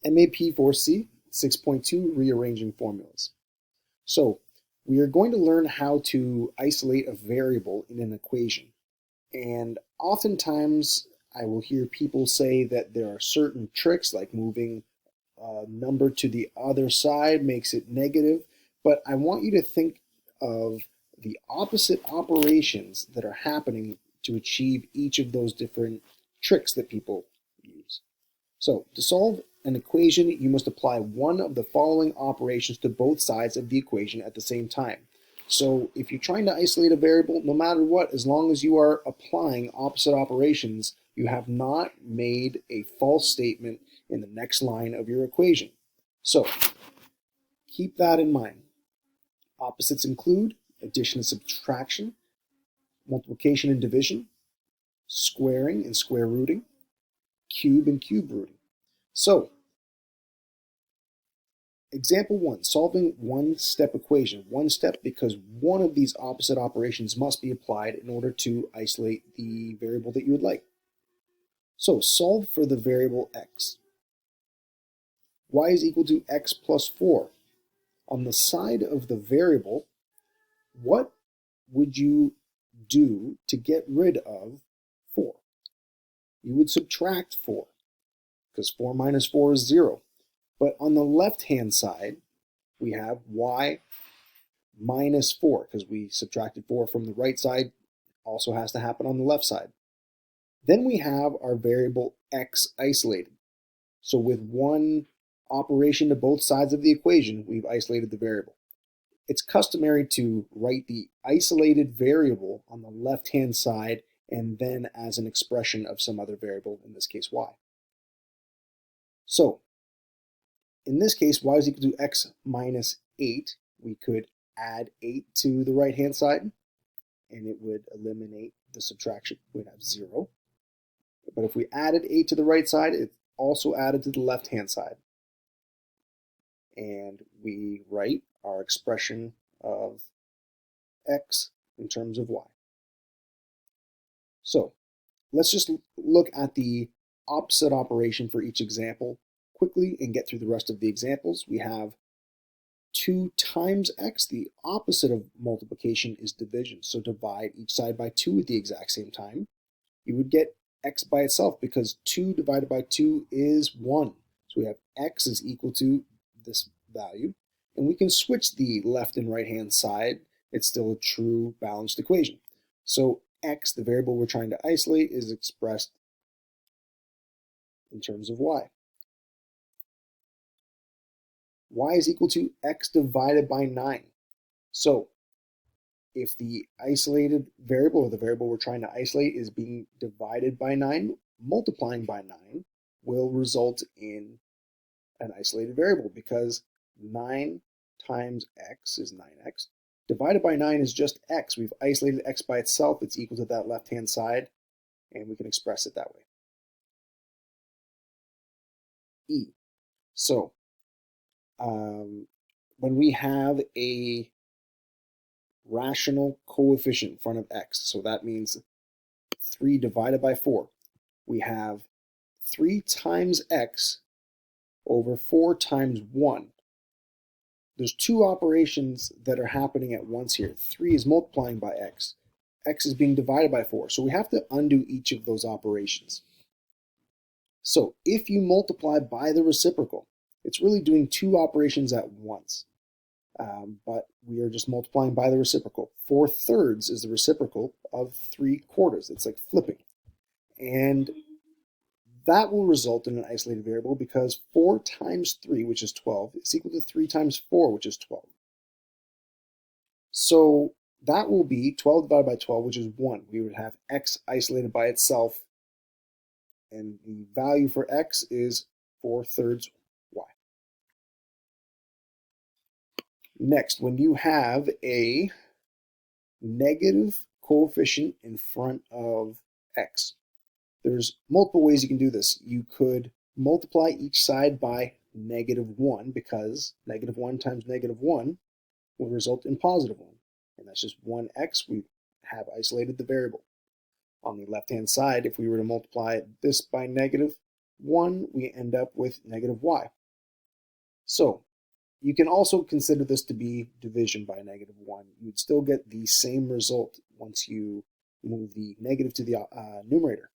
MAP4C 6.2 Rearranging Formulas. So we are going to learn how to isolate a variable in an equation. And oftentimes I will hear people say that there are certain tricks like moving a number to the other side makes it negative, but I want you to think of the opposite operations that are happening to achieve each of those different tricks that people use. So to solve an equation, you must apply one of the following operations to both sides of the equation at the same time. So if you're trying to isolate a variable, no matter what, as long as you are applying opposite operations, you have not made a false statement in the next line of your equation. So keep that in mind. Opposites include addition and subtraction, multiplication and division, squaring and square rooting, cube and cube rooting. So example 1, solving one-step equation. One step because one of these opposite operations must be applied in order to isolate the variable that you would like. So solve for the variable x. Y is equal to x plus 4. On the side of the variable, what would you do to get rid of 4? You would subtract 4, because 4 minus 4 is 0. But on the left-hand side, we have y minus 4, because we subtracted 4 from the right side, also has to happen on the left side. Then we have our variable x isolated. So with one operation to both sides of the equation, we've isolated the variable. It's customary to write the isolated variable on the left-hand side and then as an expression of some other variable, in this case y. So in this case, y is equal to x minus 8. We could add 8 to the right-hand side, and it would eliminate the subtraction. We'd have 0. But if we added 8 to the right side, it's also added to the left-hand side. And we write our expression of x in terms of y. So let's just look at the opposite operation for each example quickly and get through the rest of the examples. We have 2 times x. The opposite of multiplication is division. So divide each side by 2 at the exact same time. You would get x by itself because 2 divided by 2 is 1. So we have x is equal to this value. And we can switch the left and right hand side. It's still a true balanced equation. So x, the variable we're trying to isolate, is expressed in terms of y. Y is equal to x divided by 9. So if the isolated variable, or the variable we're trying to isolate, is being divided by 9, multiplying by 9 will result in an isolated variable because 9 times x is 9x. Divided by 9 is just x. We've isolated x by itself. It's equal to that left-hand side, and we can express it that way. E. So when we have a rational coefficient in front of x, so that means 3 divided by 4, we have 3 times x over 4 times 1. There's 2 operations that are happening at once here. 3 is multiplying by x. X is being divided by 4. So we have to undo each of those operations. So if you multiply by the reciprocal, it's really doing 2 operations at once. But we are just multiplying by the reciprocal. 4/3 is the reciprocal of 3/4. It's like flipping. And that will result in an isolated variable because 4 times 3, which is 12, is equal to 3 times 4, which is 12. So that will be 12 divided by 12, which is 1. We would have x isolated by itself, and the value for x is 4/3 y. Next, when you have a negative coefficient in front of x, there's multiple ways you can do this. You could multiply each side by -1 because -1 times -1 will result in +1. And that's just 1x. We have isolated the variable. On the left-hand side, if we were to multiply this by negative, 1, we end up with negative y. So you can also consider this to be division by negative 1. You'd still get the same result once you move the negative to the numerator.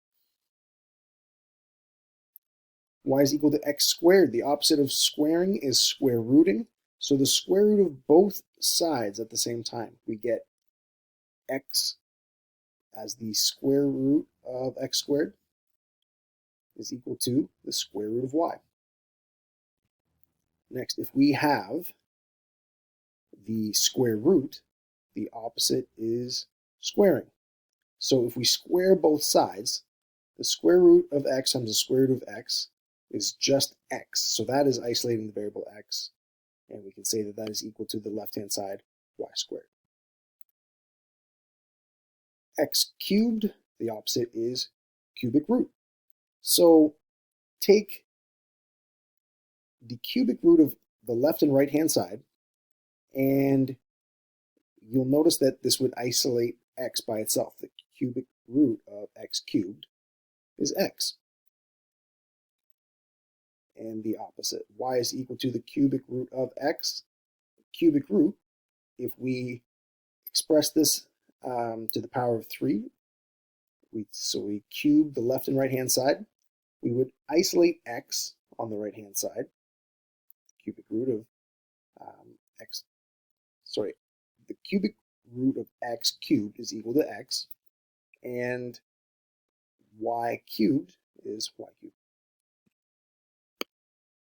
Y is equal to x squared. The opposite of squaring is square rooting. So the square root of both sides at the same time, we get x as the square root of x squared is equal to the square root of y. Next, if we have the square root, the opposite is squaring. So if we square both sides, the square root of x times the square root of x is just x. So that is isolating the variable x. And we can say that that is equal to the left-hand side, y squared. X cubed, the opposite is cubic root. So take the cubic root of the left and right-hand side, and you'll notice that this would isolate x by itself. The cubic root of x cubed is x. And the opposite, y is equal to the cubic root of x. Cubic root, if we express this to the power of 3, so we cube the left and right-hand side, we would isolate x on the right-hand side, cubic root of the cubic root of x cubed is equal to x, and y cubed is y cubed.